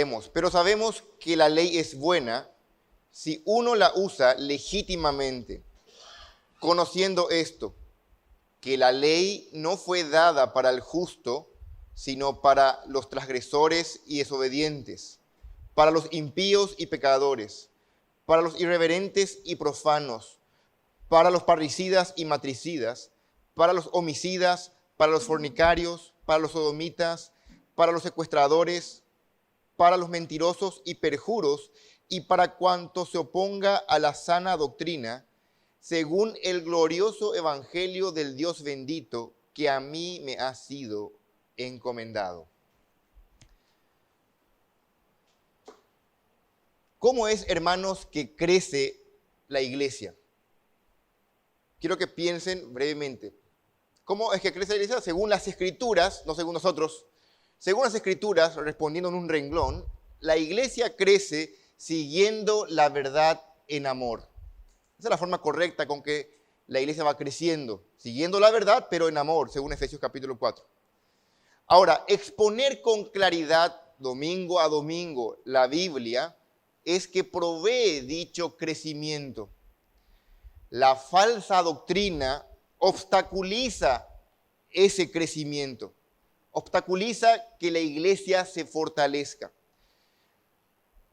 leemos, pero sabemos que la ley es buena si uno la usa legítimamente, conociendo esto, que la ley no fue dada para el justo, sino para los transgresores y desobedientes, para los impíos y pecadores, para los irreverentes y profanos, para los parricidas y matricidas, para los homicidas, para los fornicarios, para los sodomitas, para los secuestradores, para los mentirosos y perjuros, y para cuanto se oponga a la sana doctrina, según el glorioso evangelio del Dios bendito, que a mí me ha sido encomendado. ¿Cómo es, hermanos, que crece la iglesia? Quiero que piensen brevemente. ¿Cómo es que crece la iglesia? Según las Escrituras, no según nosotros. Según las Escrituras, respondiendo en un renglón, la iglesia crece siguiendo la verdad en amor. Esa es la forma correcta con que la iglesia va creciendo, siguiendo la verdad, pero en amor, según Efesios capítulo 4. Ahora, exponer con claridad, domingo a domingo, la Biblia, es que provee dicho crecimiento. La falsa doctrina obstaculiza ese crecimiento, obstaculiza que la iglesia se fortalezca.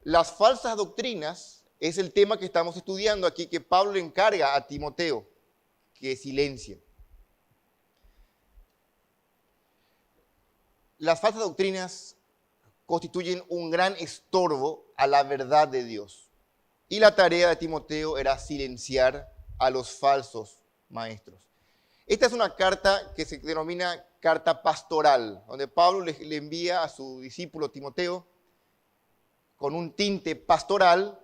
Las falsas doctrinas es el tema que estamos estudiando aquí, que Pablo le encarga a Timoteo que silencie. Las falsas doctrinas constituyen un gran estorbo a la verdad de Dios. Y la tarea de Timoteo era silenciar a los falsos maestros. Esta es una carta que se denomina carta pastoral, donde Pablo le envía a su discípulo Timoteo con un tinte pastoral.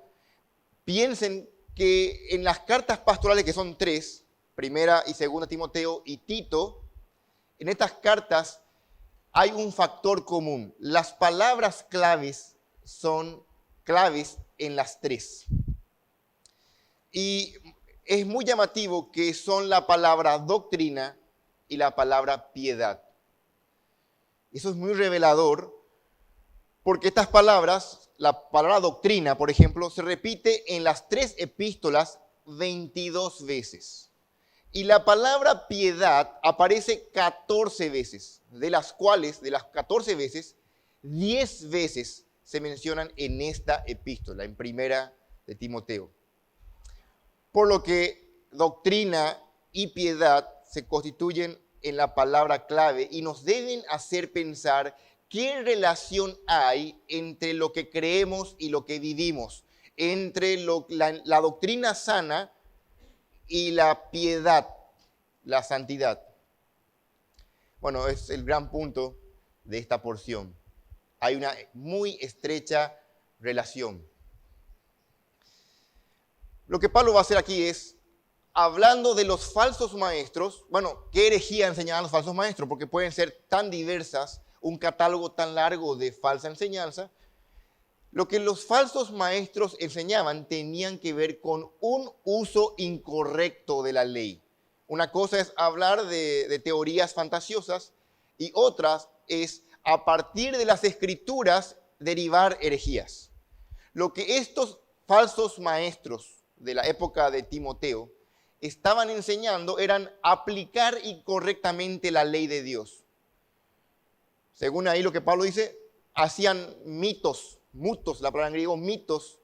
Piensen que en las cartas pastorales, que son 3, primera y segunda Timoteo y Tito, en estas cartas hay un factor común. Las palabras claves son claves en las 3. Y es muy llamativo que son la palabra doctrina y la palabra piedad. Eso es muy revelador porque estas palabras, la palabra doctrina, por ejemplo, se repite en las 3 epístolas 22 veces. Y la palabra piedad aparece 14 veces, de las cuales, de las 14 veces, 10 veces se mencionan en esta epístola, en primera de Timoteo. Por lo que doctrina y piedad se constituyen en la palabra clave y nos deben hacer pensar qué relación hay entre lo que creemos y lo que vivimos, entre la doctrina sana y la piedad, la santidad. Bueno, es el gran punto de esta porción. Hay una muy estrecha relación. Lo que Pablo va a hacer aquí es, hablando de los falsos maestros, bueno, ¿qué herejía enseñaban los falsos maestros? Porque pueden ser tan diversas, un catálogo tan largo de falsa enseñanza. Lo que los falsos maestros enseñaban tenían que ver con un uso incorrecto de la ley. Una cosa es hablar de teorías fantasiosas y otras es, a partir de las escrituras, derivar herejías. Lo que estos falsos maestros de la época de Timoteo estaban enseñando eran aplicar incorrectamente la ley de Dios. Según ahí lo que Pablo dice, hacían mitos, la palabra en griego, mitos,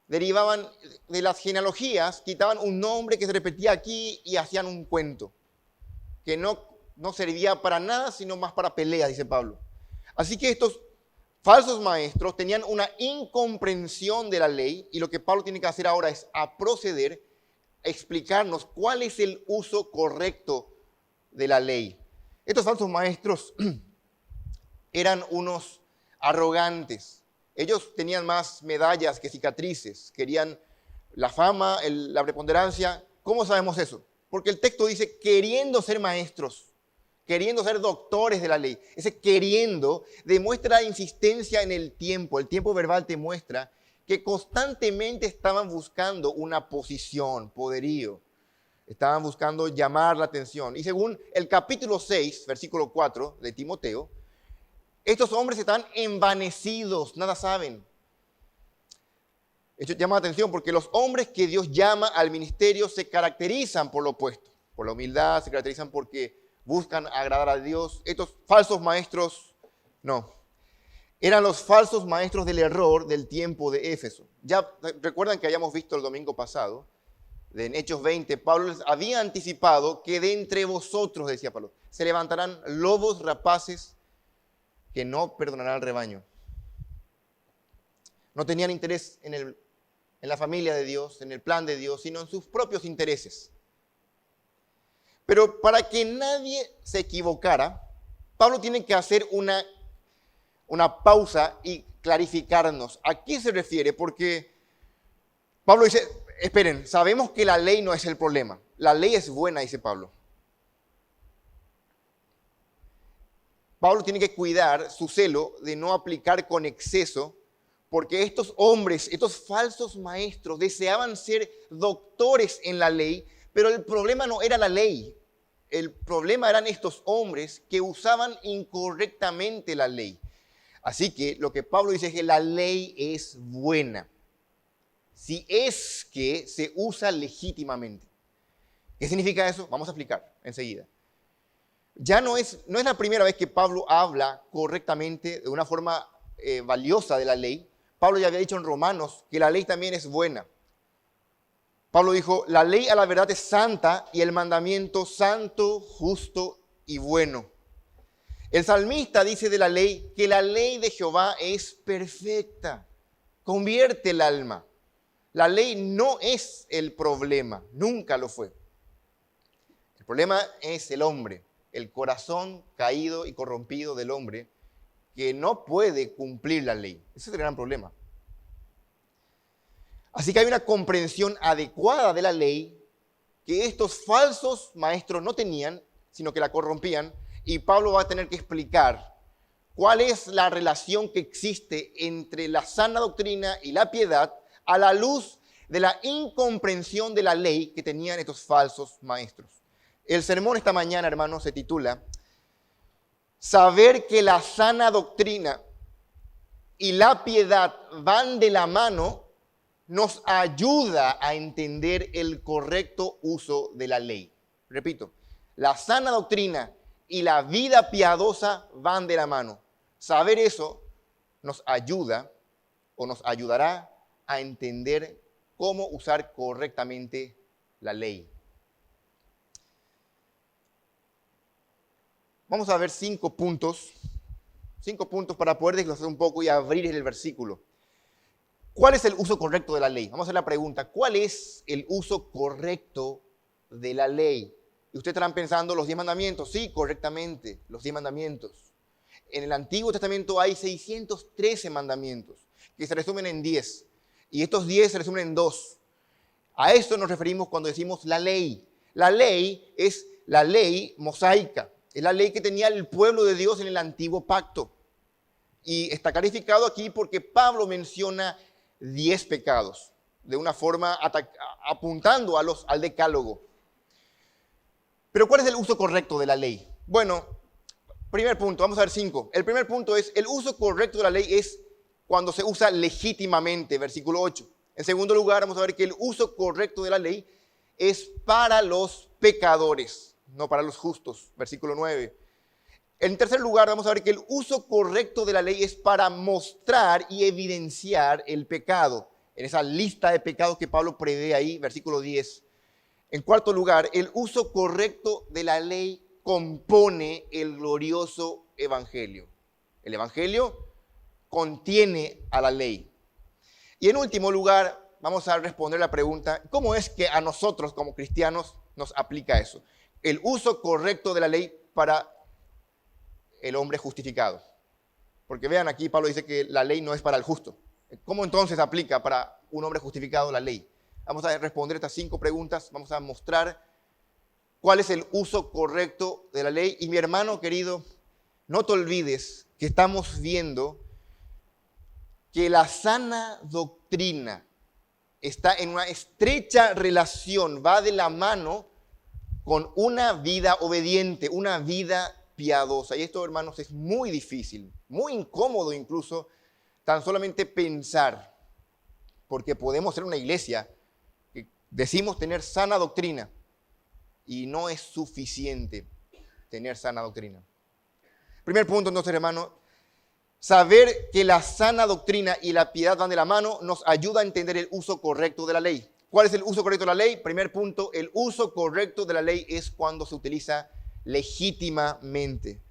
derivaban de las genealogías, quitaban un nombre que se repetía aquí y hacían un cuento, que no servía para nada, sino más para peleas, dice Pablo. Así que estos falsos maestros tenían una incomprensión de la ley y lo que Pablo tiene que hacer ahora es proceder a explicarnos cuál es el uso correcto de la ley. Estos falsos maestros eran unos arrogantes. Ellos tenían más medallas que cicatrices, querían la fama, la preponderancia. ¿Cómo sabemos eso? Porque el texto dice queriendo ser maestros, queriendo ser doctores de la ley. Ese queriendo demuestra insistencia en el tiempo verbal te muestra que constantemente estaban buscando una posición, poderío. Estaban buscando llamar la atención. Y según el capítulo 6, versículo 4 de Timoteo, Estos hombres están envanecidos, nada saben. Esto llama la atención porque los hombres que Dios llama al ministerio se caracterizan por lo opuesto, por la humildad, se caracterizan porque buscan agradar a Dios. Estos falsos maestros, no. Eran los falsos maestros del error del tiempo de Éfeso. Ya recuerdan que habíamos visto el domingo pasado, en Hechos 20, Pablo les había anticipado que de entre vosotros, decía Pablo, se levantarán lobos rapaces que no perdonarán al rebaño. No tenían interés en la familia de Dios, en el plan de Dios, sino en sus propios intereses. Pero para que nadie se equivocara, Pablo tiene que hacer una pausa y clarificarnos. ¿A qué se refiere? Porque Pablo dice, esperen, sabemos que la ley no es el problema. La ley es buena, dice Pablo. Pablo tiene que cuidar su celo de no aplicar con exceso, porque estos hombres, estos falsos maestros, deseaban ser doctores en la ley, pero el problema no era la ley. El problema eran estos hombres que usaban incorrectamente la ley. Así que lo que Pablo dice es que la ley es buena, si es que se usa legítimamente. ¿Qué significa eso? Vamos a explicar enseguida. Ya no es la primera vez que Pablo habla correctamente, de una forma valiosa de la ley. Pablo ya había dicho en Romanos que la ley también es buena. Pablo dijo, la ley a la verdad es santa y el mandamiento santo, justo y bueno. El salmista dice de la ley que la ley de Jehová es perfecta, convierte el alma. La ley no es el problema, nunca lo fue. El problema es el hombre, el corazón caído y corrompido del hombre que no puede cumplir la ley. Ese es el gran problema. Así que hay una comprensión adecuada de la ley que estos falsos maestros no tenían, sino que la corrompían, y Pablo va a tener que explicar cuál es la relación que existe entre la sana doctrina y la piedad a la luz de la incomprensión de la ley que tenían estos falsos maestros. El sermón esta mañana, hermanos, se titula Saber que la sana doctrina y la piedad van de la mano nos ayuda a entender el correcto uso de la ley. Repito, la sana doctrina y la vida piadosa van de la mano. Saber eso nos ayuda o nos ayudará a entender cómo usar correctamente la ley. Vamos a ver 5 puntos para poder desglosar un poco y abrir el versículo. ¿Cuál es el uso correcto de la ley? Vamos a hacer la pregunta, ¿cuál es el uso correcto de la ley? Y ustedes estarán pensando, los 10 mandamientos. Sí, correctamente, los 10 mandamientos. En el Antiguo Testamento hay 613 mandamientos que se resumen en 10. Y estos 10 se resumen en 2. A esto nos referimos cuando decimos la ley. La ley es la ley mosaica. Es la ley que tenía el pueblo de Dios en el Antiguo Pacto. Y está calificado aquí porque Pablo menciona 10 pecados, de una forma apuntando al decálogo. Pero ¿cuál es el uso correcto de la ley? Bueno, primer punto, vamos a ver 5. El primer punto es, el uso correcto de la ley es cuando se usa legítimamente, versículo 8. En segundo lugar, vamos a ver que el uso correcto de la ley es para los pecadores, no para los justos, versículo 9. En tercer lugar, vamos a ver que el uso correcto de la ley es para mostrar y evidenciar el pecado. En esa lista de pecados que Pablo prevé ahí, versículo 10. En cuarto lugar, el uso correcto de la ley compone el glorioso evangelio. El evangelio contiene a la ley. Y en último lugar, vamos a responder la pregunta, ¿cómo es que a nosotros como cristianos nos aplica eso? El uso correcto de la ley para el hombre justificado. Porque vean, aquí Pablo dice que la ley no es para el justo. ¿Cómo entonces aplica para un hombre justificado la ley? Vamos a responder estas 5 preguntas, vamos a mostrar cuál es el uso correcto de la ley. Y mi hermano querido, no te olvides que estamos viendo que la sana doctrina está en una estrecha relación, va de la mano con una vida obediente, una vida piadosa. Y esto, hermanos, es muy difícil, muy incómodo incluso, tan solamente pensar, porque podemos ser una iglesia que decimos tener sana doctrina y no es suficiente tener sana doctrina. Primer punto, entonces, hermano, saber que la sana doctrina y la piedad van de la mano nos ayuda a entender el uso correcto de la ley. ¿Cuál es el uso correcto de la ley? Primer punto, el uso correcto de la ley es cuando se utiliza legítimamente.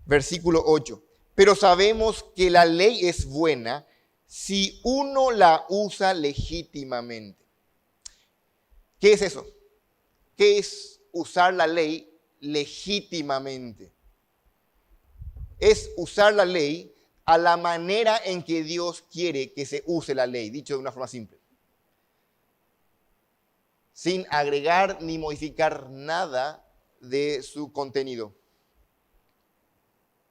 Versículo 8. Pero sabemos que la ley es buena si uno la usa legítimamente. ¿Qué es eso? ¿Qué es usar la ley legítimamente? Es usar la ley a la manera en que Dios quiere que se use la ley, dicho de una forma simple. Sin agregar ni modificar nada de su contenido.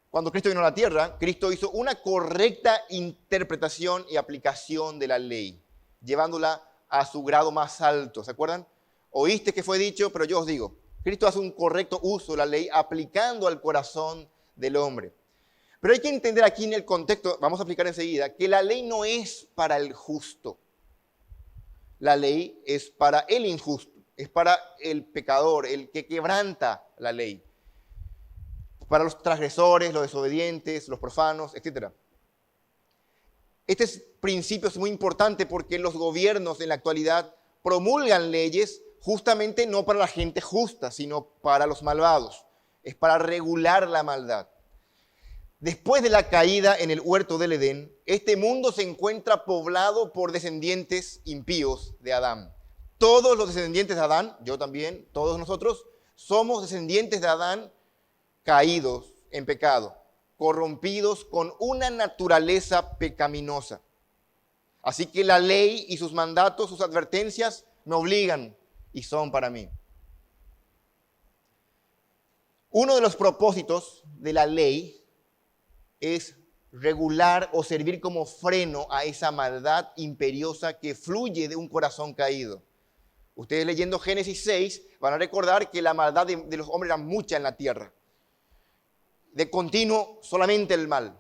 Cuando Cristo vino a la tierra, Cristo hizo una correcta interpretación y aplicación de la ley, llevándola a su grado más alto. ¿Se acuerdan? Oíste que fue dicho, pero yo os digo. Cristo hace un correcto uso de la ley aplicando al corazón del hombre. Pero hay que entender aquí en el contexto, vamos a aplicar enseguida, que la ley no es para el justo. La ley es para el injusto, es para el pecador, el que quebranta la ley. Para los transgresores, los desobedientes, los profanos, etc. Este principio es muy importante porque los gobiernos en la actualidad promulgan leyes justamente no para la gente justa, sino para los malvados. Es para regular la maldad. Después de la caída en el huerto del Edén, este mundo se encuentra poblado por descendientes impíos de Adán. Todos los descendientes de Adán, yo también, todos nosotros, somos descendientes de Adán caídos en pecado, corrompidos con una naturaleza pecaminosa. Así que la ley y sus mandatos, sus advertencias, me obligan y son para mí. Uno de los propósitos de la ley es regular o servir como freno a esa maldad imperiosa que fluye de un corazón caído. Ustedes leyendo Génesis 6 van a recordar que la maldad de los hombres era mucha en la tierra. De continuo solamente el mal.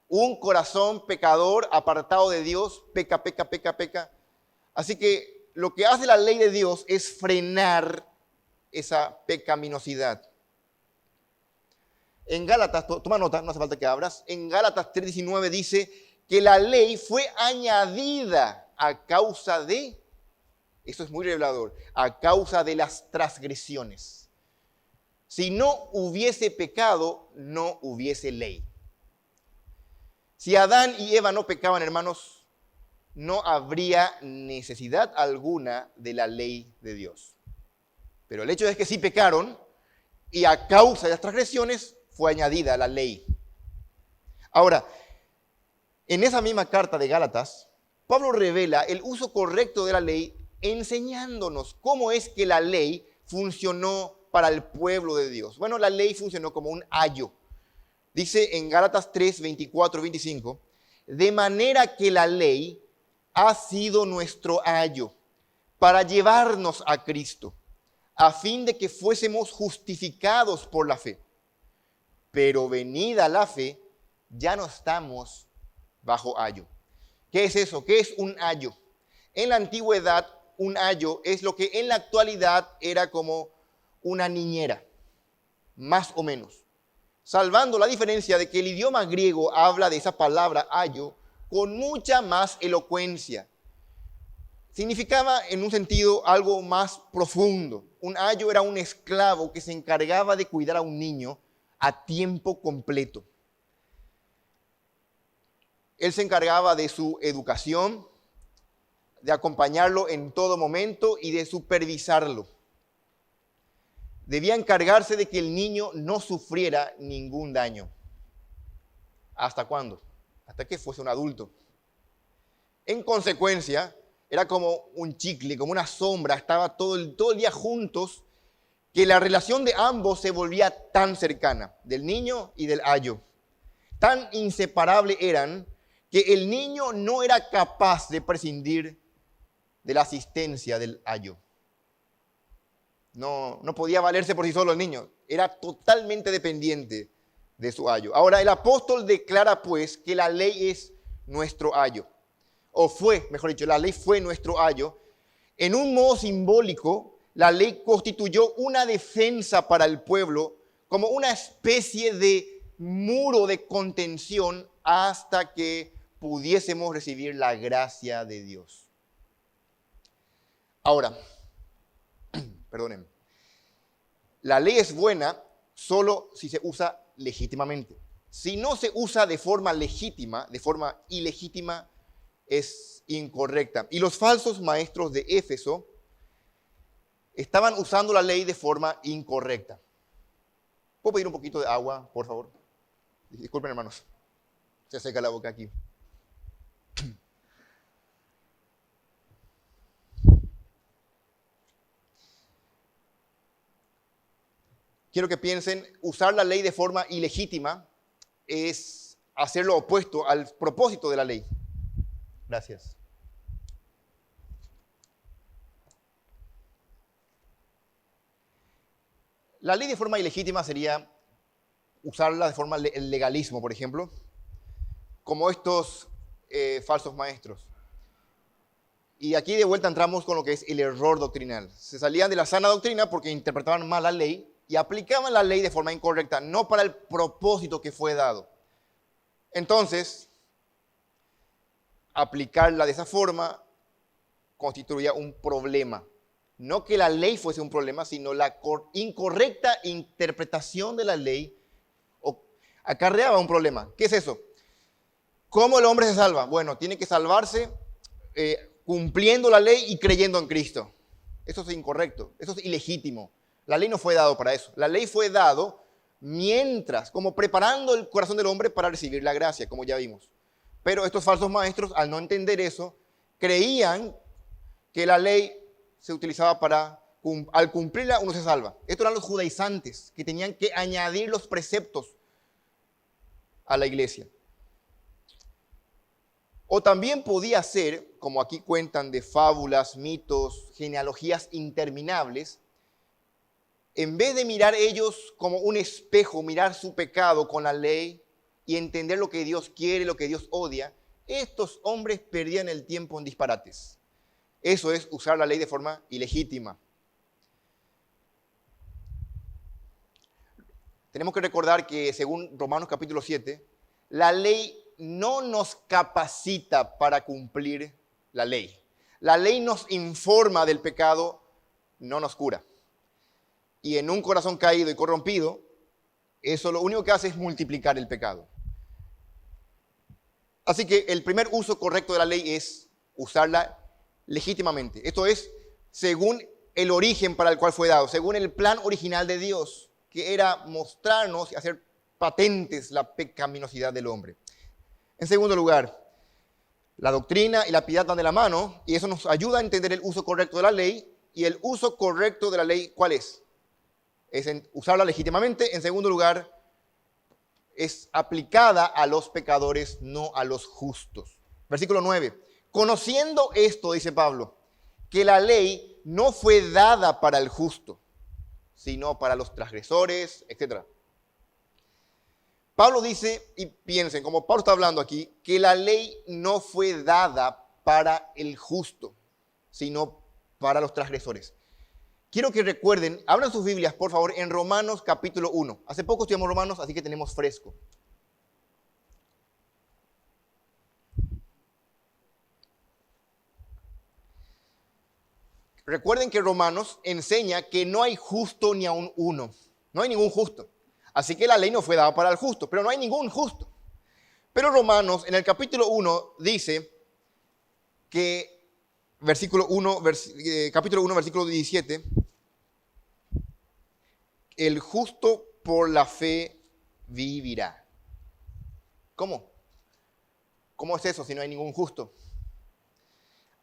Un corazón pecador, apartado de Dios, peca, peca, peca, peca. Así que lo que hace la ley de Dios es frenar esa pecaminosidad. En Gálatas, toma nota, no hace falta que abras, en Gálatas 3:19 dice que la ley fue añadida a causa de, eso es muy revelador, a causa de las transgresiones. Si no hubiese pecado, no hubiese ley. Si Adán y Eva no pecaban, hermanos, no habría necesidad alguna de la ley de Dios. Pero el hecho es que sí pecaron y a causa de las transgresiones fue añadida la ley. Ahora, en esa misma carta de Gálatas, Pablo revela el uso correcto de la ley enseñándonos cómo es que la ley funcionó para el pueblo de Dios. Bueno, la ley funcionó como un ayo. Dice en Gálatas 3, 24, 25, de manera que la ley ha sido nuestro ayo para llevarnos a Cristo, a fin de que fuésemos justificados por la fe. Pero venida la fe, ya no estamos bajo ayo. ¿Qué es eso? ¿Qué es un ayo? En la antigüedad, un ayo es lo que en la actualidad era como una niñera, más o menos. Salvando la diferencia de que el idioma griego habla de esa palabra ayo con mucha más elocuencia. Significaba en un sentido algo más profundo. Un ayo era un esclavo que se encargaba de cuidar a un niño a tiempo completo. Él se encargaba de su educación, de acompañarlo en todo momento y de supervisarlo. Debía encargarse de que el niño no sufriera ningún daño. ¿Hasta cuándo? Hasta que fuese un adulto. En consecuencia, era como un chicle, como una sombra, estaba todo el día juntos, que la relación de ambos se volvía tan cercana, del niño y del ayo. Tan inseparables eran que el niño no era capaz de prescindir de la asistencia del ayo. No podía valerse por sí solo el niño. Era totalmente dependiente de su ayo. Ahora, el apóstol declara pues que la ley es nuestro ayo. O fue, mejor dicho, la ley fue nuestro ayo. En un modo simbólico, la ley constituyó una defensa para el pueblo como una especie de muro de contención hasta que pudiésemos recibir la gracia de Dios. Ahora, perdonen, la ley es buena solo si se usa legítimamente. Si no se usa de forma legítima, de forma ilegítima, es incorrecta. Y los falsos maestros de Éfeso estaban usando la ley de forma incorrecta. ¿Puedo pedir un poquito de agua, por favor? Disculpen, hermanos. Se seca la boca aquí. Quiero que piensen, usar la ley de forma ilegítima es hacer lo opuesto al propósito de la ley. Gracias. La ley de forma ilegítima sería usarla de forma el legalismo, por ejemplo, como estos falsos maestros. Y aquí de vuelta entramos con lo que es el error doctrinal. Se salían de la sana doctrina porque interpretaban mal la ley y aplicaban la ley de forma incorrecta, no para el propósito que fue dado. Entonces, aplicarla de esa forma constituía un problema. No que la ley fuese un problema, sino la incorrecta interpretación de la ley acarreaba un problema. ¿Qué es eso? ¿Cómo el hombre se salva? Bueno, tiene que salvarse cumpliendo la ley y creyendo en Cristo. Eso es incorrecto, eso es ilegítimo. La ley no fue dado para eso. La ley fue dado mientras, como preparando el corazón del hombre para recibir la gracia, como ya vimos. Pero estos falsos maestros, al no entender eso, creían que la ley se utilizaba para, al cumplirla uno se salva. Estos eran los judaizantes, que tenían que añadir los preceptos a la iglesia. O también podía ser, como aquí cuentan de fábulas, mitos, genealogías interminables, en vez de mirar ellos como un espejo, mirar su pecado con la ley y entender lo que Dios quiere, lo que Dios odia, estos hombres perdían el tiempo en disparates. Eso es usar la ley de forma ilegítima. Tenemos que recordar que según Romanos capítulo 7, la ley no nos capacita para cumplir la ley. La ley nos informa del pecado, no nos cura. Y en un corazón caído y corrompido, eso lo único que hace es multiplicar el pecado. Así que el primer uso correcto de la ley es usarla legítimamente. Esto es según el origen para el cual fue dado, según el plan original de Dios, que era mostrarnos y hacer patentes la pecaminosidad del hombre. En segundo lugar, la doctrina y la piedad van de la mano y eso nos ayuda a entender el uso correcto de la ley. Y el uso correcto de la ley, ¿cuál es? Es usarla legítimamente. En segundo lugar, es aplicada a los pecadores, no a los justos. Versículo 9. Conociendo esto, dice Pablo, que la ley no fue dada para el justo, sino para los transgresores, etc. Pablo dice, y piensen, como Pablo está hablando aquí, que la ley no fue dada para el justo, sino para los transgresores. Quiero que recuerden, abran sus Biblias, por favor, en Romanos capítulo 1. Hace poco estudiamos Romanos, así que tenemos fresco. Recuerden que Romanos enseña que no hay justo ni aun uno. No hay ningún justo. Así que la ley no fue dada para el justo, pero no hay ningún justo. Pero Romanos, en el capítulo 1, dice que, capítulo 1, versículo 17, el justo por la fe vivirá. ¿Cómo? ¿Cómo es eso si no hay ningún justo?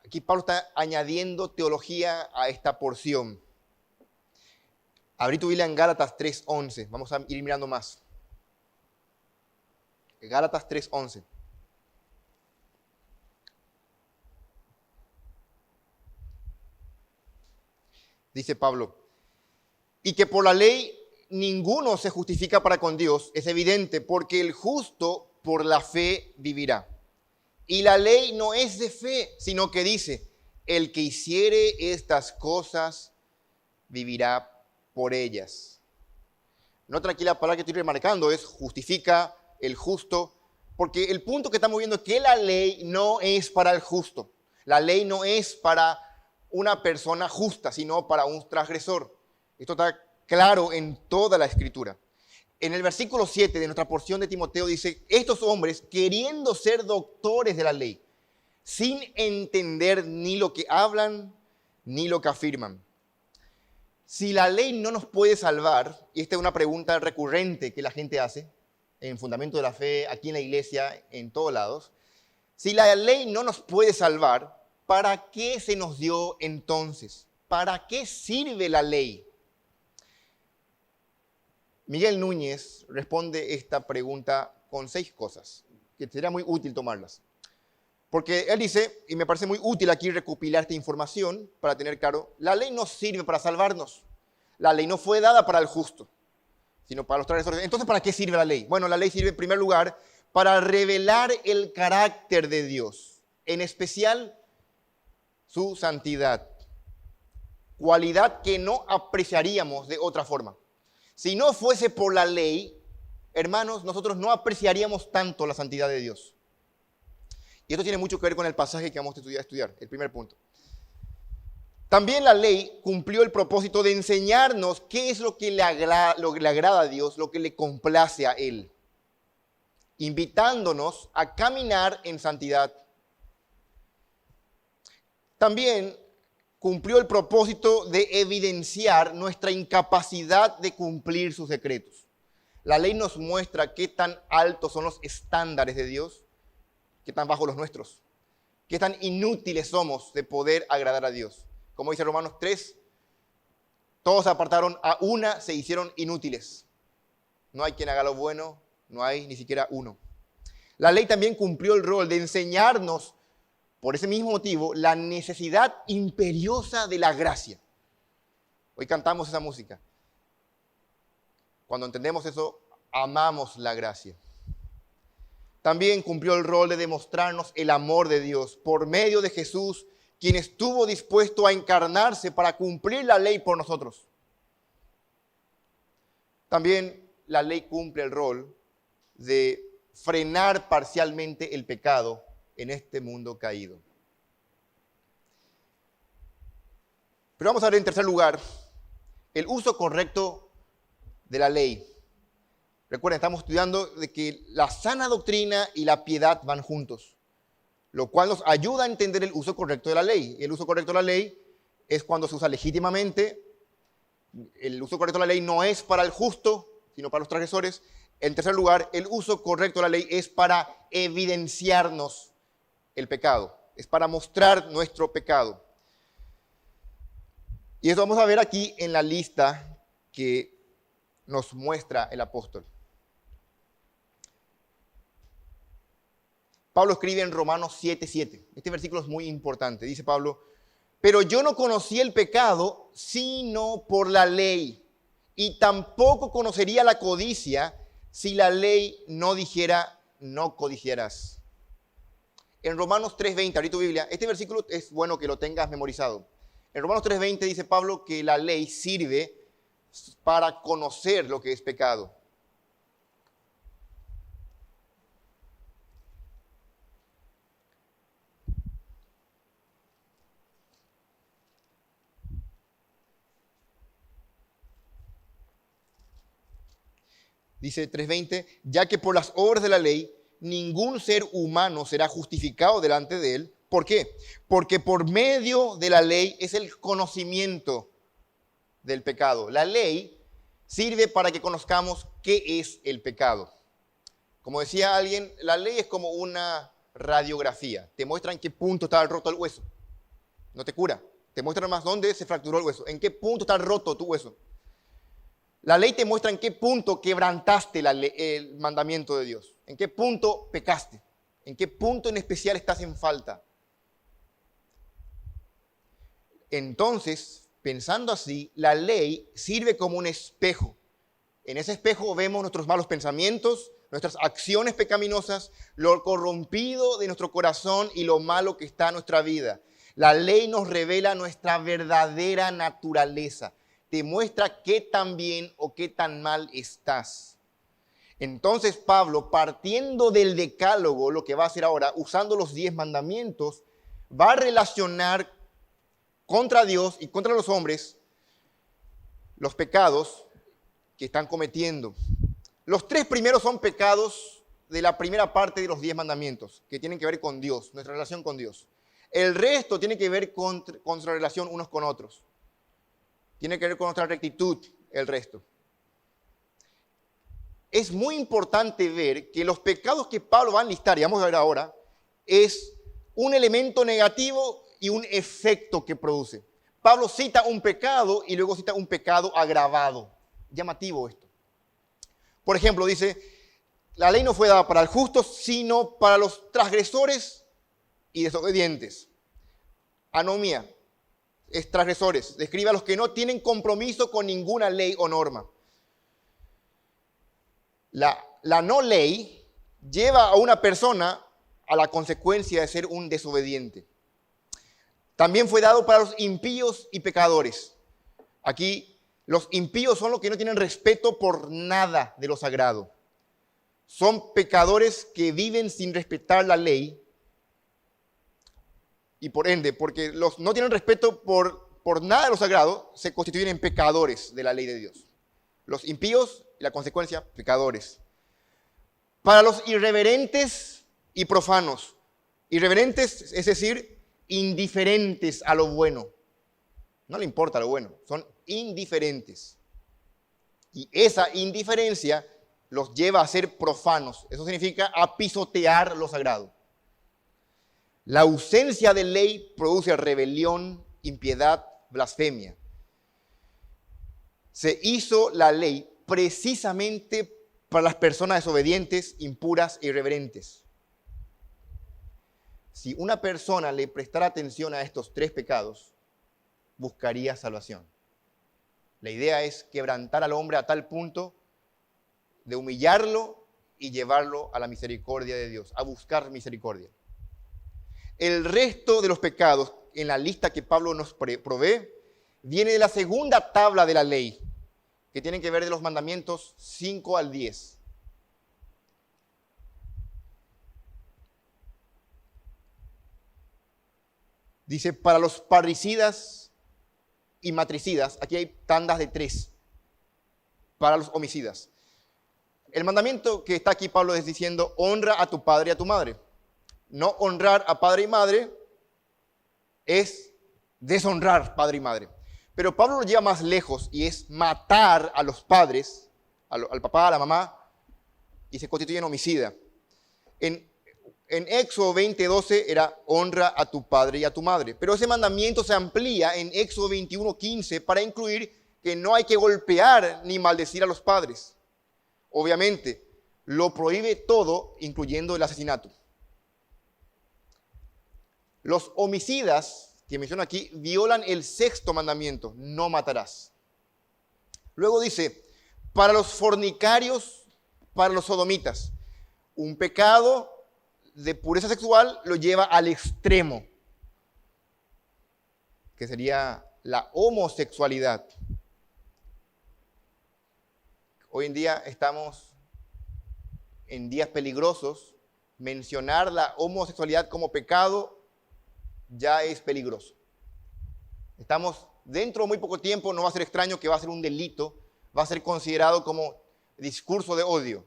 Aquí Pablo está añadiendo teología a esta porción. Abrí tu Biblia en Gálatas 3:11. Vamos a ir mirando más. Gálatas 3:11. Dice Pablo, Y que por la ley ninguno se justifica para con Dios, es evidente, porque el justo por la fe vivirá. Y la ley no es de fe, sino que dice, el que hiciere estas cosas vivirá por ellas. Nota aquí la palabra que estoy remarcando es justifica, el justo, porque el punto que estamos viendo es que la ley no es para el justo. La ley no es para una persona justa, sino para un transgresor. Esto está claro en toda la Escritura. En el versículo 7 de nuestra porción de Timoteo dice, estos hombres, queriendo ser doctores de la ley, sin entender ni lo que hablan ni lo que afirman. Si la ley no nos puede salvar, y esta es una pregunta recurrente que la gente hace, en Fundamento de la Fe, aquí en la iglesia, en todos lados, si la ley no nos puede salvar, ¿para qué se nos dio entonces? ¿Para qué sirve la ley? Miguel Núñez responde esta pregunta con 6 cosas, que sería muy útil tomarlas. Porque él dice, y me parece muy útil aquí recopilar esta información para tener claro, la ley no sirve para salvarnos. La ley no fue dada para el justo, sino para los transgresores. Entonces, ¿para qué sirve la ley? Bueno, la ley sirve en primer lugar para revelar el carácter de Dios, en especial su santidad, cualidad que no apreciaríamos de otra forma. Si no fuese por la ley, hermanos, nosotros no apreciaríamos tanto la santidad de Dios. Y esto tiene mucho que ver con el pasaje que vamos a estudiar, el primer punto. También la ley cumplió el propósito de enseñarnos qué es lo que le agrada a Dios, lo que le complace a Él, invitándonos a caminar en santidad. También cumplió el propósito de evidenciar nuestra incapacidad de cumplir sus decretos. La ley nos muestra qué tan altos son los estándares de Dios, qué tan bajos los nuestros, qué tan inútiles somos de poder agradar a Dios. Como dice Romanos 3, todos se apartaron, a una se hicieron inútiles. No hay quien haga lo bueno, no hay ni siquiera uno. La ley también cumplió el rol de enseñarnos, por ese mismo motivo, la necesidad imperiosa de la gracia. Hoy cantamos esa música. Cuando entendemos eso, amamos la gracia. También cumplió el rol de demostrarnos el amor de Dios por medio de Jesús, quien estuvo dispuesto a encarnarse para cumplir la ley por nosotros. También la ley cumple el rol de frenar parcialmente el pecado en este mundo caído. Pero vamos a ver en tercer lugar el uso correcto de la ley. Recuerden, estamos estudiando de que la sana doctrina y la piedad van juntos, lo cual nos ayuda a entender el uso correcto de la ley. El uso correcto de la ley es cuando se usa legítimamente. El uso correcto de la ley no es para el justo, sino para los transgresores. En tercer lugar, el uso correcto de la ley es para evidenciarnos el pecado, es para mostrar nuestro pecado. Y eso vamos a ver aquí en la lista que nos muestra el apóstol. Pablo escribe en Romanos 7:7. Este versículo es muy importante. Dice Pablo, pero yo no conocí el pecado sino por la ley, y tampoco conocería la codicia si la ley no dijera, no codiciarás. En Romanos 3:20, ahorita tu Biblia, este versículo es bueno que lo tengas memorizado. En Romanos 3:20 dice Pablo que la ley sirve para conocer lo que es pecado. Dice 3:20, ya que por las obras de la ley ningún ser humano será justificado delante de él. ¿Por qué? Porque por medio de la ley es el conocimiento del pecado. La ley sirve para que conozcamos qué es el pecado. Como decía alguien, la ley es como una radiografía. Te muestra en qué punto está roto el hueso. No te cura. Te muestra más dónde se fracturó el hueso. En qué punto está roto tu hueso. La ley te muestra en qué punto quebrantaste el mandamiento de Dios. En qué punto pecaste. En qué punto en especial estás en falta. Entonces, Pensando así, la ley sirve como un espejo. En ese espejo vemos nuestros malos pensamientos, nuestras acciones pecaminosas, lo corrompido de nuestro corazón y lo malo que está en nuestra vida. La ley nos revela nuestra verdadera naturaleza. Te muestra qué tan bien o qué tan mal estás. Entonces Pablo, partiendo del decálogo, lo que va a hacer ahora, usando los 10 mandamientos, va a relacionar contra Dios y contra los hombres los pecados que están cometiendo. Los 3 primeros son pecados de la primera parte de los 10 mandamientos, que tienen que ver con Dios, nuestra relación con Dios. El resto tiene que ver con nuestra relación unos con otros. Tiene que ver con nuestra rectitud, el resto. Es muy importante ver que los pecados que Pablo va a enlistar, y vamos a ver ahora, es un elemento negativo y un efecto que produce. Pablo cita un pecado y luego cita un pecado agravado. Llamativo esto. Por ejemplo, dice, la ley no fue dada para el justo, sino para los transgresores y desobedientes. Anomía, es transgresores. Describe a los que no tienen compromiso con ninguna ley o norma. La no ley lleva a una persona a la consecuencia de ser un desobediente. También fue dado para los impíos y pecadores. Aquí los impíos son los que no tienen respeto por nada de lo sagrado. Son pecadores que viven sin respetar la ley y por ende, porque los no tienen respeto por nada de lo sagrado, se constituyen en pecadores de la ley de Dios. Los impíos y la consecuencia, pecadores. Para los irreverentes y profanos. Irreverentes, es decir, indiferentes a lo bueno. No le importa lo bueno, son indiferentes. Y esa indiferencia los lleva a ser profanos. Eso significa a pisotear lo sagrado. La ausencia de ley produce rebelión, impiedad, blasfemia. Se hizo la ley precisamente para las personas desobedientes, impuras e irreverentes. Si una persona le prestara atención a estos 3 pecados, buscaría salvación. La idea es quebrantar al hombre a tal punto de humillarlo y llevarlo a la misericordia de Dios, a buscar misericordia. El resto de los pecados en la lista que Pablo nos provee viene de la segunda tabla de la ley, que tienen que ver de los mandamientos 5 al 10. Dice, para los parricidas y matricidas, aquí hay tandas de 3, para los homicidas. El mandamiento que está aquí Pablo es diciendo, honra a tu padre y a tu madre. No honrar a padre y madre es deshonrar padre y madre. Pero Pablo lo lleva más lejos y es matar a los padres, al papá, a la mamá, y se constituye en homicida. En Éxodo 20:12 era honra a tu padre y a tu madre. Pero ese mandamiento se amplía en Éxodo 21:15 para incluir que no hay que golpear ni maldecir a los padres. Obviamente, lo prohíbe todo, incluyendo el asesinato. Los homicidas, que menciona aquí, violan el 6º mandamiento, no matarás. Luego dice, para los fornicarios, para los sodomitas, un pecado de pureza sexual lo lleva al extremo, que sería la homosexualidad. Hoy en día estamos en días peligrosos. Mencionar la homosexualidad como pecado ya es peligroso. Estamos dentro de muy poco tiempo, no va a ser extraño que va a ser un delito, va a ser considerado como discurso de odio.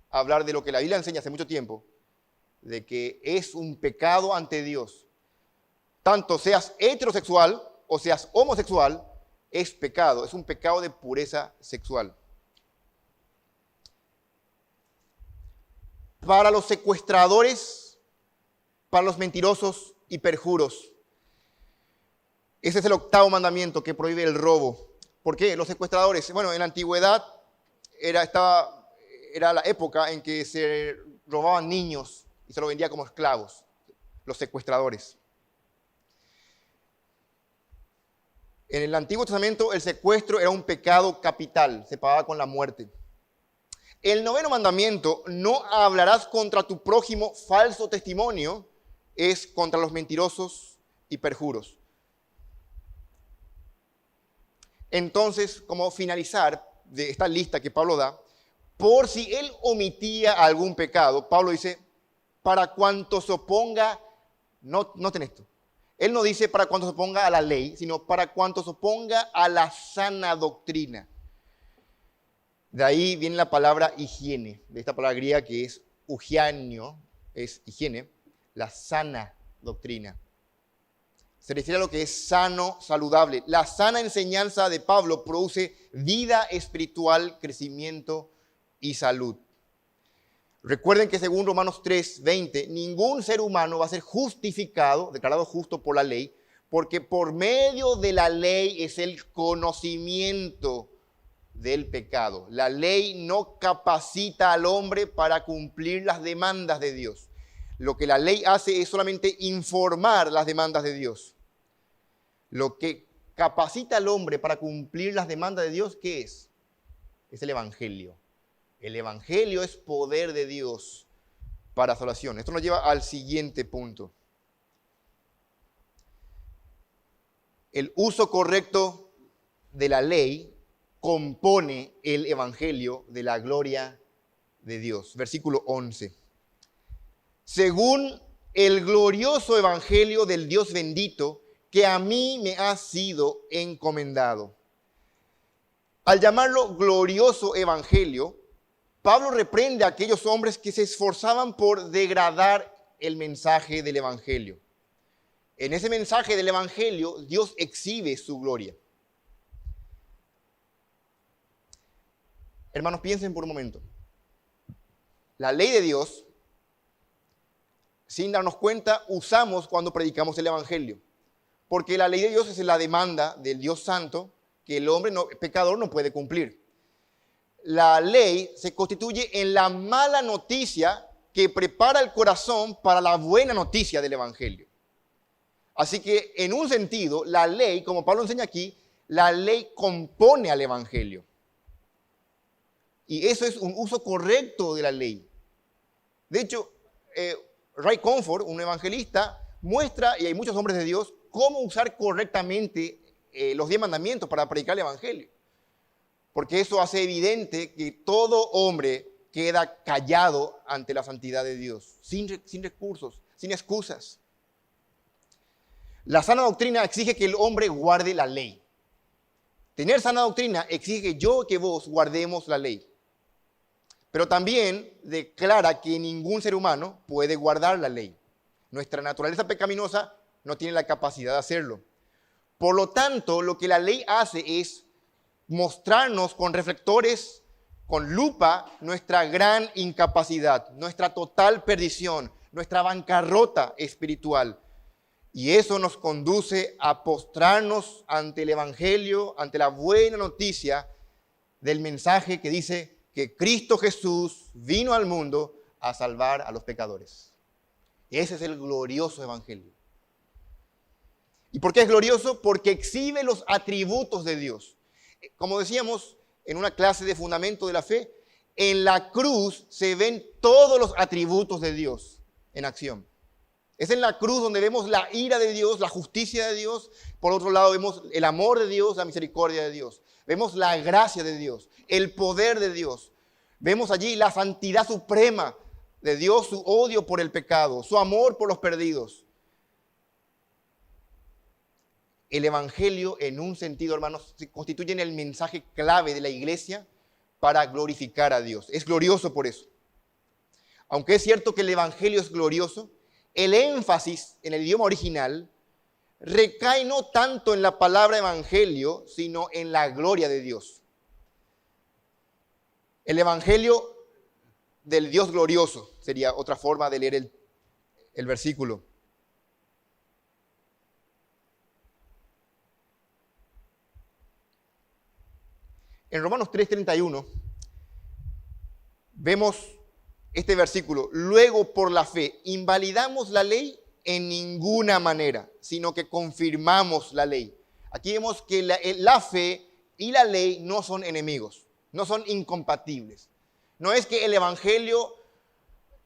Hablar de lo que la Biblia enseña hace mucho tiempo, de que es un pecado ante Dios. Tanto seas heterosexual o seas homosexual, es pecado, es un pecado de pureza sexual. Para los secuestradores, para los mentirosos y perjuros. Ese es el 8º mandamiento que prohíbe el robo. ¿Por qué? Los secuestradores, bueno, en la antigüedad era la época en que se robaban niños y se los vendía como esclavos, los secuestradores. En el Antiguo Testamento el secuestro era un pecado capital, se pagaba con la muerte. El 9º mandamiento, no hablarás contra tu prójimo falso testimonio, es contra los mentirosos y perjuros. Entonces, como finalizar de esta lista que Pablo da, por si él omitía algún pecado, Pablo dice, para cuanto se oponga, noten esto, él no dice para cuanto se oponga a la ley, sino para cuanto se oponga a la sana doctrina. De ahí viene la palabra higiene, de esta palabra griega que es ugianio, es higiene, la sana doctrina. Se refiere a lo que es sano, saludable. La sana enseñanza de Pablo produce vida espiritual, crecimiento y salud. Recuerden que según Romanos 3:20, ningún ser humano va a ser justificado, declarado justo por la ley, porque por medio de la ley es el conocimiento del pecado. La ley no capacita al hombre para cumplir las demandas de Dios. Lo que la ley hace es solamente informar las demandas de Dios. Lo que capacita al hombre para cumplir las demandas de Dios, ¿qué es? Es el Evangelio. El Evangelio es poder de Dios para salvación. Esto nos lleva al siguiente punto. El uso correcto de la ley compone el Evangelio de la gloria de Dios. Versículo 11. Según el glorioso Evangelio del Dios bendito, que a mí me ha sido encomendado. Al llamarlo glorioso Evangelio, Pablo reprende a aquellos hombres que se esforzaban por degradar el mensaje del Evangelio. En ese mensaje del Evangelio, Dios exhibe su gloria. Hermanos, piensen por un momento. La ley de Dios, sin darnos cuenta, usamos cuando predicamos el Evangelio. Porque la ley de Dios es la demanda del Dios Santo que el hombre pecador no puede cumplir. La ley se constituye en la mala noticia que prepara el corazón para la buena noticia del Evangelio. Así que, en un sentido, la ley, como Pablo enseña aquí, la ley compone al Evangelio. Y eso es un uso correcto de la ley. De hecho, Ray Comfort, un evangelista, muestra, y hay muchos hombres de Dios, cómo usar correctamente los 10 mandamientos para predicar el Evangelio. Porque eso hace evidente que todo hombre queda callado ante la santidad de Dios, sin recursos, sin excusas. La sana doctrina exige que el hombre guarde la ley. Tener sana doctrina exige que yo y que vos guardemos la ley. Pero también declara que ningún ser humano puede guardar la ley. Nuestra naturaleza pecaminosa no tiene la capacidad de hacerlo. Por lo tanto, lo que la ley hace es mostrarnos con reflectores, con lupa, nuestra gran incapacidad, nuestra total perdición, nuestra bancarrota espiritual. Y eso nos conduce a postrarnos ante el Evangelio, ante la buena noticia del mensaje que dice que Cristo Jesús vino al mundo a salvar a los pecadores. Ese es el glorioso Evangelio. ¿Y por qué es glorioso? Porque exhibe los atributos de Dios. Como decíamos en una clase de fundamento de la fe, en la cruz se ven todos los atributos de Dios en acción. Es en la cruz donde vemos la ira de Dios, la justicia de Dios. Por otro lado vemos el amor de Dios, la misericordia de Dios. Vemos la gracia de Dios, el poder de Dios. Vemos allí la santidad suprema de Dios, su odio por el pecado, su amor por los perdidos. El Evangelio, en un sentido, hermanos, se constituye en el mensaje clave de la iglesia para glorificar a Dios. Es glorioso por eso. Aunque es cierto que el Evangelio es glorioso, el énfasis en el idioma original recae no tanto en la palabra Evangelio, sino en la gloria de Dios. El Evangelio del Dios glorioso sería otra forma de leer el versículo. En Romanos 3:31 vemos este versículo. Luego, por la fe, invalidamos la ley en ninguna manera, sino que confirmamos la ley. Aquí vemos que la fe y la ley no son enemigos, no son incompatibles. No es que el evangelio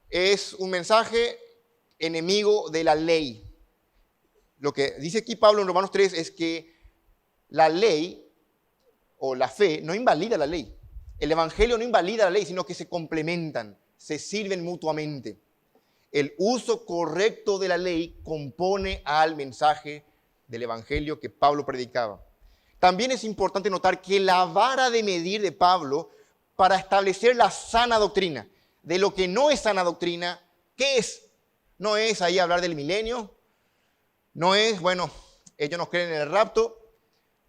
es un mensaje enemigo de la ley. Lo que dice aquí Pablo en Romanos 3 es que la ley o la fe no invalida la ley. El evangelio no invalida la ley, sino que se complementan, se sirven mutuamente. El uso correcto de la ley compone al mensaje del evangelio que Pablo predicaba. También es importante notar que la vara de medir de Pablo para establecer la sana doctrina, de lo que no es sana doctrina, ¿qué es? No es ahí hablar del milenio, no es, bueno, ellos no creen en el rapto,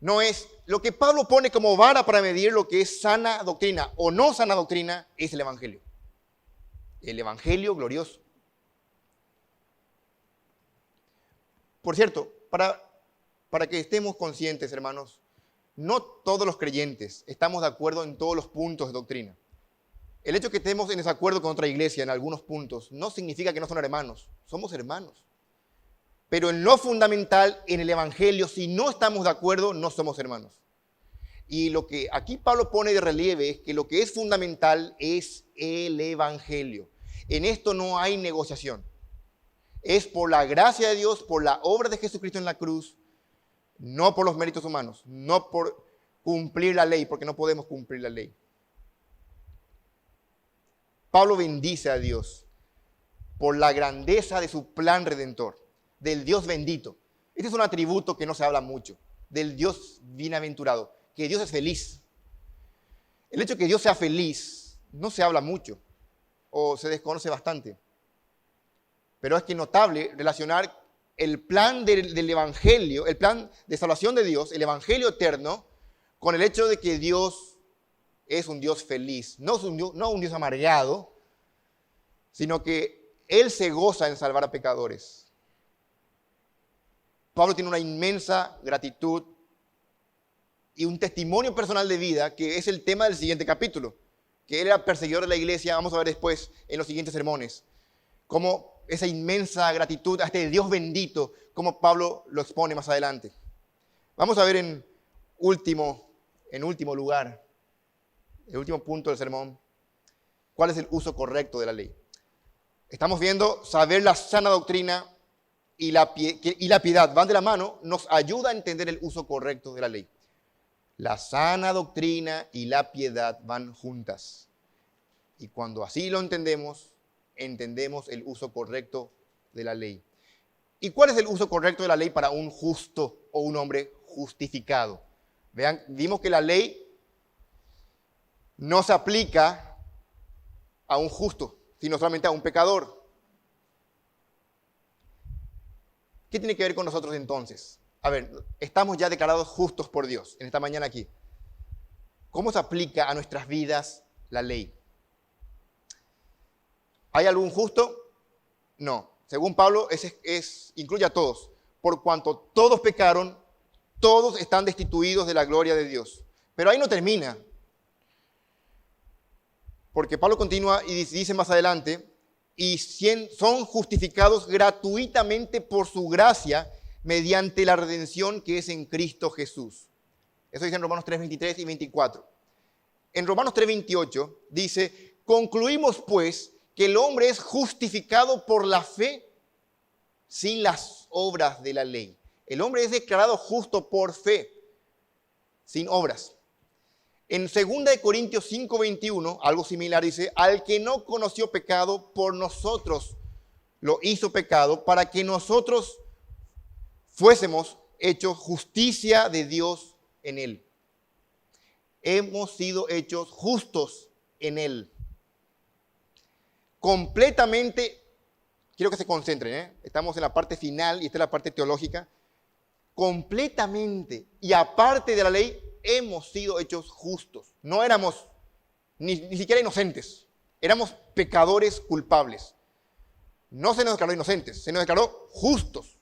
no es, lo que Pablo pone como vara para medir lo que es sana doctrina o no sana doctrina es el evangelio. El evangelio glorioso. Por cierto, para que estemos conscientes, hermanos, no todos los creyentes estamos de acuerdo en todos los puntos de doctrina. El hecho de que estemos en desacuerdo con otra iglesia en algunos puntos no significa que no son hermanos, somos hermanos. Pero en lo fundamental, en el evangelio, si no estamos de acuerdo, no somos hermanos. Y lo que aquí Pablo pone de relieve es que lo que es fundamental es el evangelio. En esto no hay negociación. Es por la gracia de Dios, por la obra de Jesucristo en la cruz, no por los méritos humanos, no por cumplir la ley, porque no podemos cumplir la ley. Pablo bendice a Dios por la grandeza de su plan redentor, del Dios bendito. Este es un atributo que no se habla mucho, del Dios bienaventurado, que Dios es feliz. El hecho de que Dios sea feliz no se habla mucho o se desconoce bastante. Pero es que es notable relacionar el plan del evangelio, el plan de salvación de Dios, el evangelio eterno, con el hecho de que Dios es un Dios feliz. No un Dios amargado, sino que Él se goza en salvar a pecadores. Pablo tiene una inmensa gratitud y un testimonio personal de vida que es el tema del siguiente capítulo, que él era perseguidor de la iglesia. Vamos a ver después en los siguientes sermones cómo esa inmensa gratitud a este Dios bendito, como Pablo lo expone más adelante. Vamos a ver en último lugar, el último punto del sermón, cuál es el uso correcto de la ley. Estamos viendo saber la sana doctrina y la piedad van de la mano, nos ayuda a entender el uso correcto de la ley. La sana doctrina y la piedad van juntas. Y cuando así lo entendemos el uso correcto de la ley. ¿Y cuál es el uso correcto de la ley para un justo o un hombre justificado? Vean, vimos que la ley no se aplica a un justo, sino solamente a un pecador. ¿Qué tiene que ver con nosotros entonces? A ver, estamos ya declarados justos por Dios en esta mañana aquí. ¿Cómo se aplica a nuestras vidas la ley? ¿Hay algún justo? No. Según Pablo, incluye a todos. Por cuanto todos pecaron, todos están destituidos de la gloria de Dios. Pero ahí no termina. Porque Pablo continúa y dice más adelante, y son justificados gratuitamente por su gracia mediante la redención que es en Cristo Jesús. Eso dice en Romanos 3, 23 y 24. En Romanos 3, 28 dice, concluimos pues que el hombre es justificado por la fe sin las obras de la ley. El hombre es declarado justo por fe, sin obras. En 2 Corintios 5, 21, algo similar dice, al que no conoció pecado, por nosotros lo hizo pecado, para que nosotros fuésemos hechos justicia de Dios en él. Hemos sido hechos justos en él. Completamente, quiero que se concentren, estamos en la parte final y esta es la parte teológica. Completamente y aparte de la ley, hemos sido hechos justos. No éramos ni siquiera inocentes, éramos pecadores culpables. No se nos declaró inocentes, se nos declaró justos,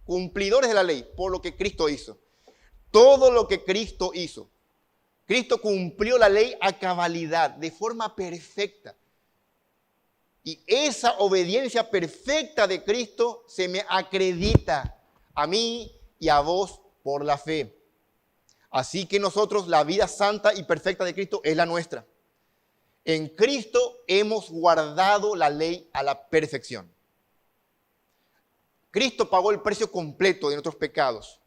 cumplidores de la ley por lo que Cristo hizo. Todo lo que Cristo hizo. Cristo cumplió la ley a cabalidad, de forma perfecta. Y esa obediencia perfecta de Cristo se me acredita a mí y a vos por la fe. Así que nosotros, la vida santa y perfecta de Cristo es la nuestra. En Cristo hemos guardado la ley a la perfección. Cristo pagó el precio completo de nuestros pecados.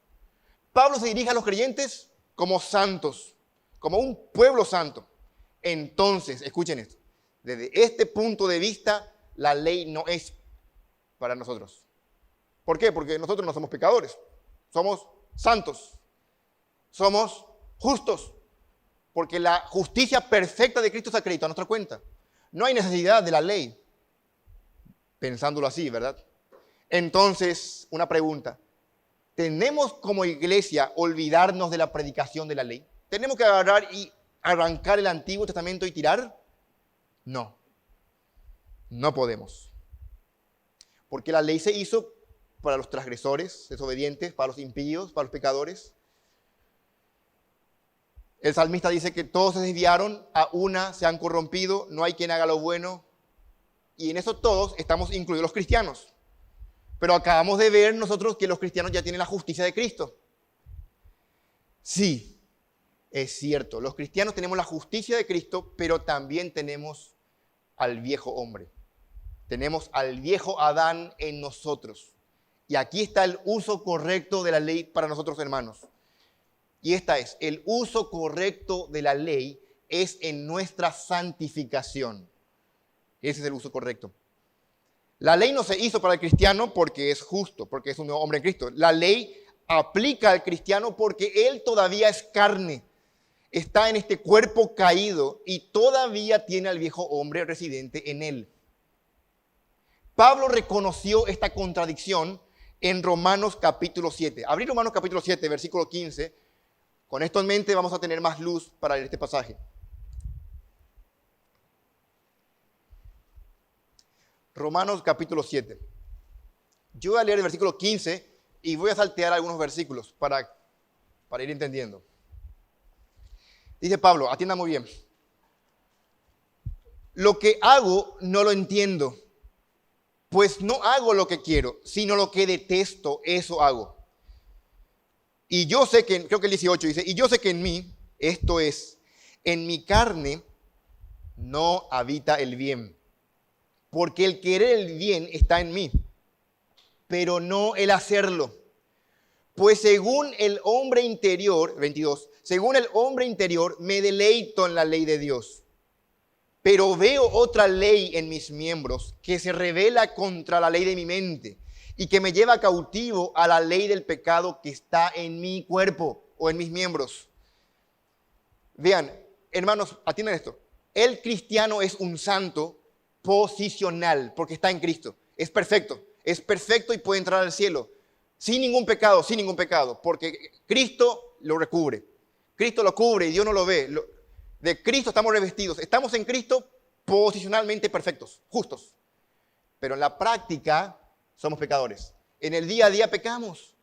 Pablo se dirige a los creyentes como santos, como un pueblo santo. Entonces, escuchen esto, desde este punto de vista, la ley no es para nosotros. ¿Por qué? Porque nosotros no somos pecadores, somos santos, somos justos, porque la justicia perfecta de Cristo se acreditó a nuestra cuenta. No hay necesidad de la ley, pensándolo así, ¿verdad? Entonces, una pregunta. ¿Tenemos como iglesia olvidarnos de la predicación de la ley? ¿Tenemos que agarrar y arrancar el Antiguo Testamento y tirar? No, no podemos. Porque la ley se hizo para los transgresores, desobedientes, para los impíos, para los pecadores. El salmista dice que todos se desviaron, a una se han corrompido, no hay quien haga lo bueno. Y en eso todos estamos incluidos los cristianos. Pero acabamos de ver nosotros que los cristianos ya tienen la justicia de Cristo. Sí, es cierto. Los cristianos tenemos la justicia de Cristo, pero también tenemos al viejo hombre. Tenemos al viejo Adán en nosotros. Y aquí está el uso correcto de la ley para nosotros, hermanos. Y esta es, el uso correcto de la ley es en nuestra santificación. Ese es el uso correcto. La ley no se hizo para el cristiano porque es justo, porque es un nuevo hombre en Cristo. La ley aplica al cristiano porque él todavía es carne. Está en este cuerpo caído y todavía tiene al viejo hombre residente en él. Pablo reconoció esta contradicción en Romanos capítulo 7. Abrir Romanos capítulo 7, versículo 15. Con esto en mente vamos a tener más luz para leer este pasaje. Romanos capítulo 7. Yo voy a leer el versículo 15 y voy a saltear algunos versículos para ir entendiendo. Dice Pablo, atienda muy bien. Lo que hago no lo entiendo, pues no hago lo que quiero, sino lo que detesto, eso hago. Y yo sé que, creo que el 18 dice, y yo sé que en mí, esto es, en mi carne no habita el bien. Porque el querer el bien está en mí, pero no el hacerlo. Pues según el hombre interior, 22, según el hombre interior me deleito en la ley de Dios. Pero veo otra ley en mis miembros que se revela contra la ley de mi mente y que me lleva cautivo a la ley del pecado que está en mi cuerpo o en mis miembros. Vean, hermanos, atiendan esto. El cristiano es un santo posicional, porque está en Cristo. Es perfecto y puede entrar al cielo. Sin ningún pecado, porque Cristo lo recubre. Cristo lo cubre y Dios no lo ve. De Cristo estamos revestidos. Estamos en Cristo posicionalmente perfectos, justos. Pero en la práctica somos pecadores. En el día a día pecamos.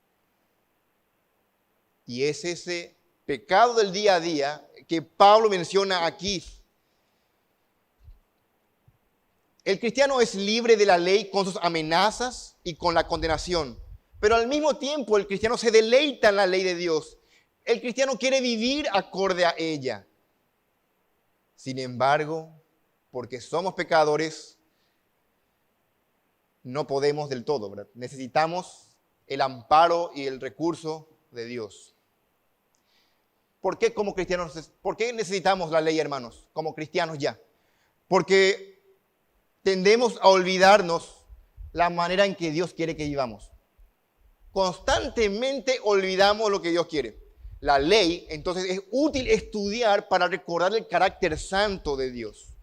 Y es ese pecado del día a día que Pablo menciona aquí. El cristiano es libre de la ley con sus amenazas y con la condenación. Pero al mismo tiempo el cristiano se deleita en la ley de Dios. El cristiano quiere vivir acorde a ella. Sin embargo, porque somos pecadores, no podemos del todo, ¿verdad? Necesitamos el amparo y el recurso de Dios. ¿Por qué como cristianos? ¿Por qué necesitamos la ley, hermanos? Como cristianos ya. Porque tendemos a olvidarnos la manera en que Dios quiere que vivamos. Constantemente olvidamos lo que Dios quiere. La ley, entonces, es útil estudiar para recordar el carácter santo de Dios.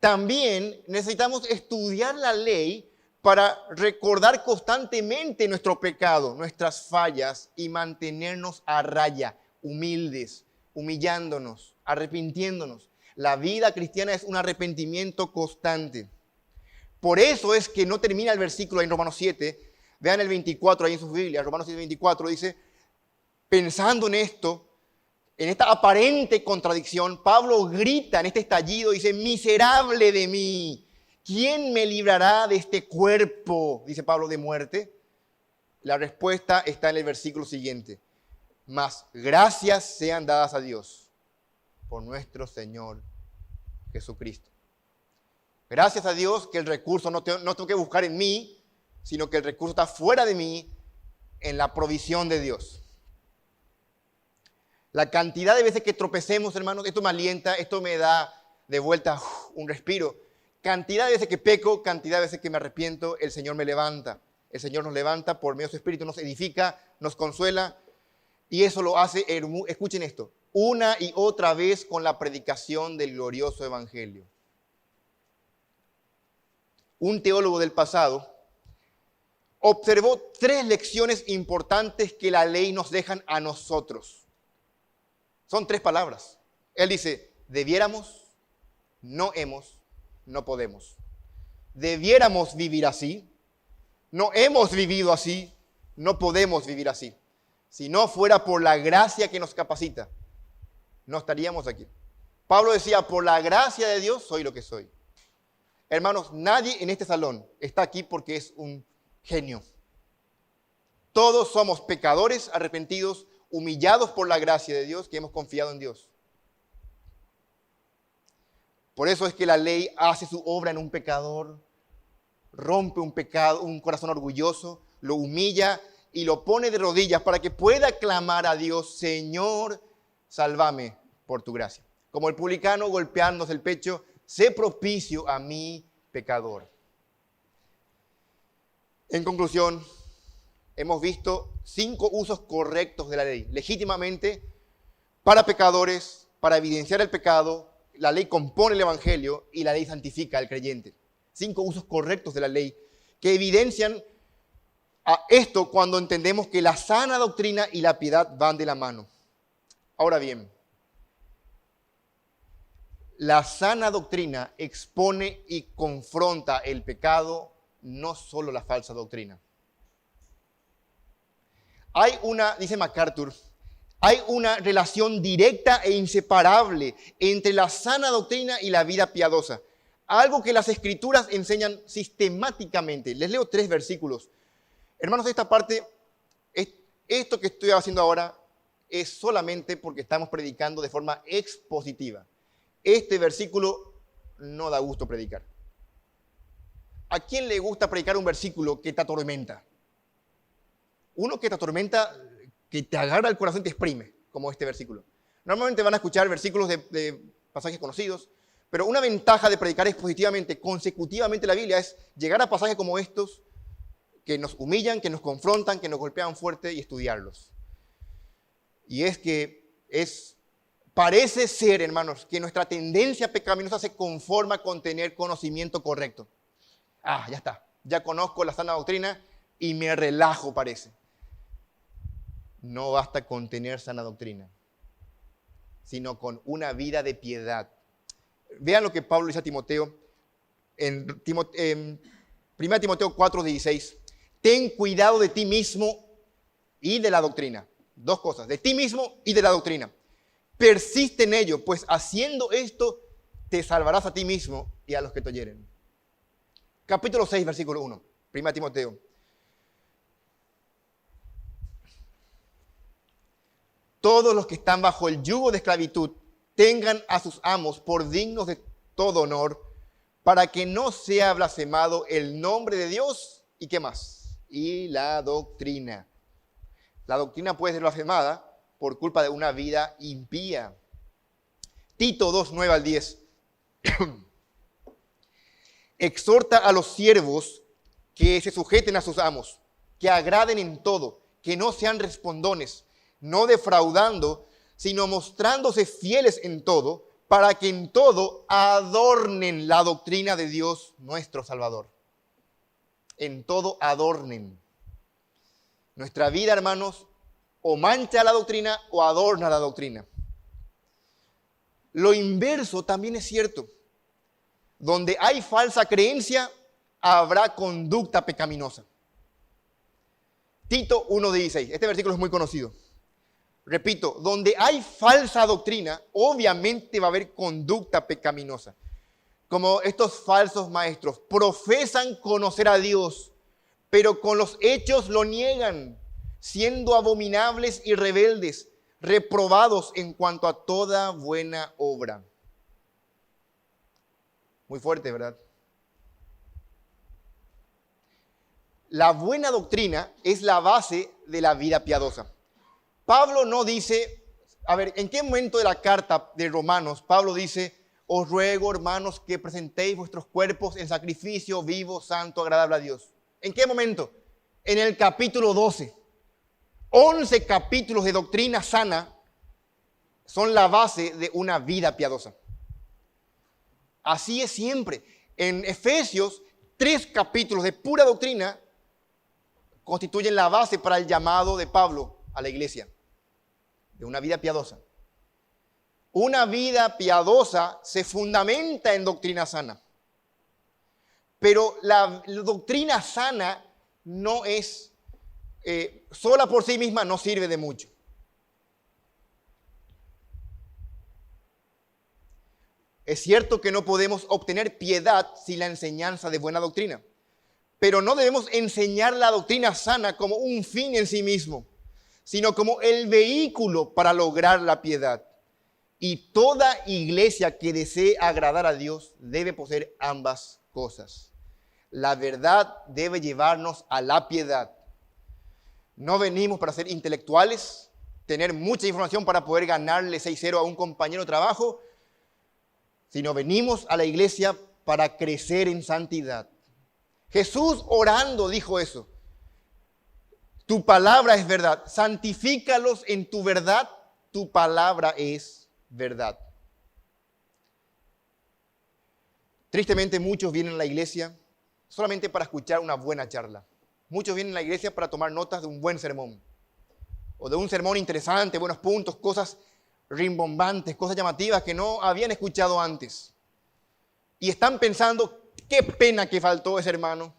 También necesitamos estudiar la ley para recordar constantemente nuestro pecado, nuestras fallas y mantenernos a raya, humildes, humillándonos, arrepintiéndonos. La vida cristiana es un arrepentimiento constante. Por eso es que no termina el versículo en Romanos 7. Vean el 24 ahí en sus Biblias. Romanos 7, 24 dice, pensando en esto, en esta aparente contradicción, Pablo grita en este estallido, dice, miserable de mí, ¿quién me librará de este cuerpo? Dice Pablo, de muerte. La respuesta está en el versículo siguiente. Mas gracias sean dadas a Dios por nuestro Señor Jesucristo. Gracias a Dios que el recurso no tengo que buscar en mí, sino que el recurso está fuera de mí, en la provisión de Dios. La cantidad de veces que tropecemos, hermanos, esto me alienta, esto me da de vuelta un respiro. Cantidad de veces que peco, cantidad de veces que me arrepiento, el Señor me levanta. El Señor nos levanta por medio de su Espíritu, nos edifica, nos consuela. Y eso lo hace, escuchen esto, una y otra vez con la predicación del glorioso Evangelio. Un teólogo del pasado observó 3 lecciones importantes que la ley nos deja a nosotros. Son 3 palabras. Él dice, debiéramos, no hemos, no podemos. Debiéramos vivir así, no hemos vivido así, no podemos vivir así. Si no fuera por la gracia que nos capacita, no estaríamos aquí. Pablo decía, por la gracia de Dios soy lo que soy. Hermanos, nadie en este salón está aquí porque es un genio. Todos somos pecadores arrepentidos, humillados por la gracia de Dios, que hemos confiado en Dios. Por eso es que la ley hace su obra en un pecador, rompe un pecado, un corazón orgulloso, lo humilla y lo pone de rodillas para que pueda clamar a Dios, Señor, sálvame por tu gracia. Como el publicano golpeándose el pecho, sé propicio a mi pecador. En conclusión, hemos visto 5 usos correctos de la ley. Legítimamente, para pecadores, para evidenciar el pecado, la ley compone el evangelio y la ley santifica al creyente. 5 usos correctos de la ley que evidencian a esto cuando entendemos que la sana doctrina y la piedad van de la mano. Ahora bien, la sana doctrina expone y confronta el pecado, no solo la falsa doctrina. Dice MacArthur, hay una relación directa e inseparable entre la sana doctrina y la vida piadosa. Algo que las Escrituras enseñan sistemáticamente. Les leo 3 versículos. Hermanos, de esta parte, esto que estoy haciendo ahora es solamente porque estamos predicando de forma expositiva. Este versículo no da gusto predicar. ¿A quién le gusta predicar un versículo que te atormenta? Uno que te atormenta, que te agarra el corazón y te exprime, como este versículo. Normalmente van a escuchar versículos de pasajes conocidos, pero una ventaja de predicar expositivamente, consecutivamente la Biblia, es llegar a pasajes como estos, que nos humillan, que nos confrontan, que nos golpean fuerte y estudiarlos. Y es que parece ser, hermanos, que nuestra tendencia pecaminosa se conforma con tener conocimiento correcto. Ya está, ya conozco la sana doctrina y me relajo, parece. No basta con tener sana doctrina, sino con una vida de piedad. Vean lo que Pablo dice a Timoteo en 1 Timoteo 4:16. Ten cuidado de ti mismo y de la doctrina. 2 cosas, de ti mismo y de la doctrina. Persiste en ello, pues haciendo esto te salvarás a ti mismo y a los que te oyeren. Capítulo 6, versículo 1, 1 Timoteo. Todos los que están bajo el yugo de esclavitud tengan a sus amos por dignos de todo honor, para que no sea blasfemado el nombre de Dios. ¿Y qué más? Y la doctrina. La doctrina puede ser blasfemada por culpa de una vida impía. Tito 2, 9 al 10. Exhorta a los siervos que se sujeten a sus amos, que agraden en todo, que no sean respondones, no defraudando, sino mostrándose fieles en todo, para que en todo adornen la doctrina de Dios nuestro Salvador. En todo adornen. Nuestra vida, hermanos, o mancha la doctrina o adorna la doctrina. Lo inverso también es cierto. Donde hay falsa creencia, habrá conducta pecaminosa. Tito 1:16. Este versículo es muy conocido. Repito, donde hay falsa doctrina, obviamente va a haber conducta pecaminosa. Como estos falsos maestros profesan conocer a Dios, pero con los hechos lo niegan. siendo abominables y rebeldes, reprobados en cuanto a toda buena obra. Muy fuerte, ¿verdad? La buena doctrina es la base de la vida piadosa. Pablo no dice, a ver, ¿en qué momento de la carta de Romanos Pablo dice, os ruego, hermanos, que presentéis vuestros cuerpos en sacrificio vivo, santo, agradable a Dios? ¿En qué momento? En el capítulo 12. 11 capítulos de doctrina sana son la base de una vida piadosa. Así es siempre. En Efesios, 3 capítulos de pura doctrina constituyen la base para el llamado de Pablo a la iglesia, de una vida piadosa. Una vida piadosa se fundamenta en doctrina sana. Pero la doctrina sana no es, sola por sí misma no sirve de mucho. Es cierto que no podemos obtener piedad sin la enseñanza de buena doctrina, pero no debemos enseñar la doctrina sana como un fin en sí mismo, sino como el vehículo para lograr la piedad. Y toda iglesia que desee agradar a Dios debe poseer ambas cosas. La verdad debe llevarnos a la piedad. No venimos para ser intelectuales, tener mucha información para poder ganarle 6-0 a un compañero de trabajo, sino venimos a la iglesia para crecer en santidad. Jesús orando dijo eso. Tu palabra es verdad. Santifícalos en tu verdad. Tu palabra es verdad. Tristemente muchos vienen a la iglesia solamente para escuchar una buena charla. Muchos vienen a la iglesia para tomar notas de un buen sermón. O de un sermón interesante, buenos puntos, cosas rimbombantes, cosas llamativas que no habían escuchado antes. Y están pensando, qué pena que faltó ese hermano.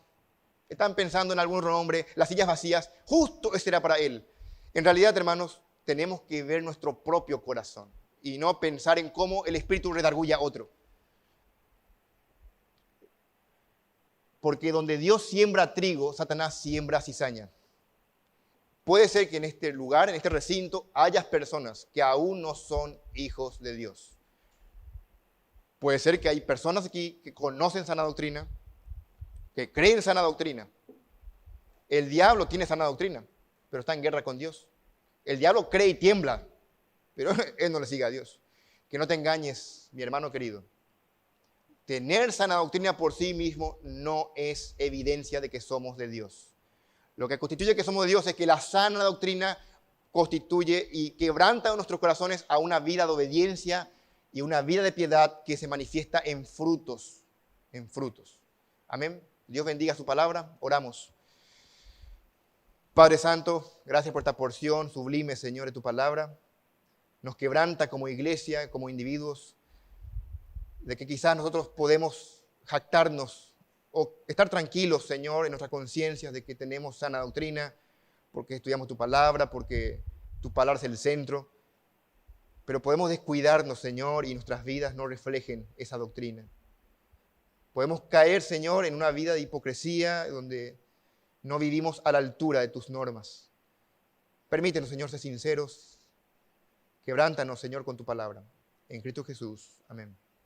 Están pensando en algún hombre, las sillas vacías, justo ese era para él. En realidad, hermanos, tenemos que ver nuestro propio corazón y no pensar en cómo el Espíritu redarguye a otro. Porque donde Dios siembra trigo, Satanás siembra cizaña. Puede ser que en este lugar, en este recinto, haya personas que aún no son hijos de Dios. Puede ser que hay personas aquí que conocen sana doctrina, que creen sana doctrina. El diablo tiene sana doctrina, pero está en guerra con Dios. El diablo cree y tiembla, pero él no le sigue a Dios. Que no te engañes, mi hermano querido. Tener sana doctrina por sí mismo no es evidencia de que somos de Dios. Lo que constituye que somos de Dios es que la sana doctrina constituye y quebranta nuestros corazones a una vida de obediencia y una vida de piedad que se manifiesta en frutos. En frutos. Amén. Dios bendiga su palabra. Oramos. Padre Santo, gracias por esta porción sublime, Señor, de tu palabra. Nos quebranta como iglesia, como individuos, de que quizás nosotros podemos jactarnos o estar tranquilos, Señor, en nuestras conciencias de que tenemos sana doctrina, porque estudiamos tu palabra, porque tu palabra es el centro. Pero podemos descuidarnos, Señor, y nuestras vidas no reflejen esa doctrina. Podemos caer, Señor, en una vida de hipocresía donde no vivimos a la altura de tus normas. Permítenos, Señor, ser sinceros. Quebrántanos, Señor, con tu palabra. En Cristo Jesús. Amén.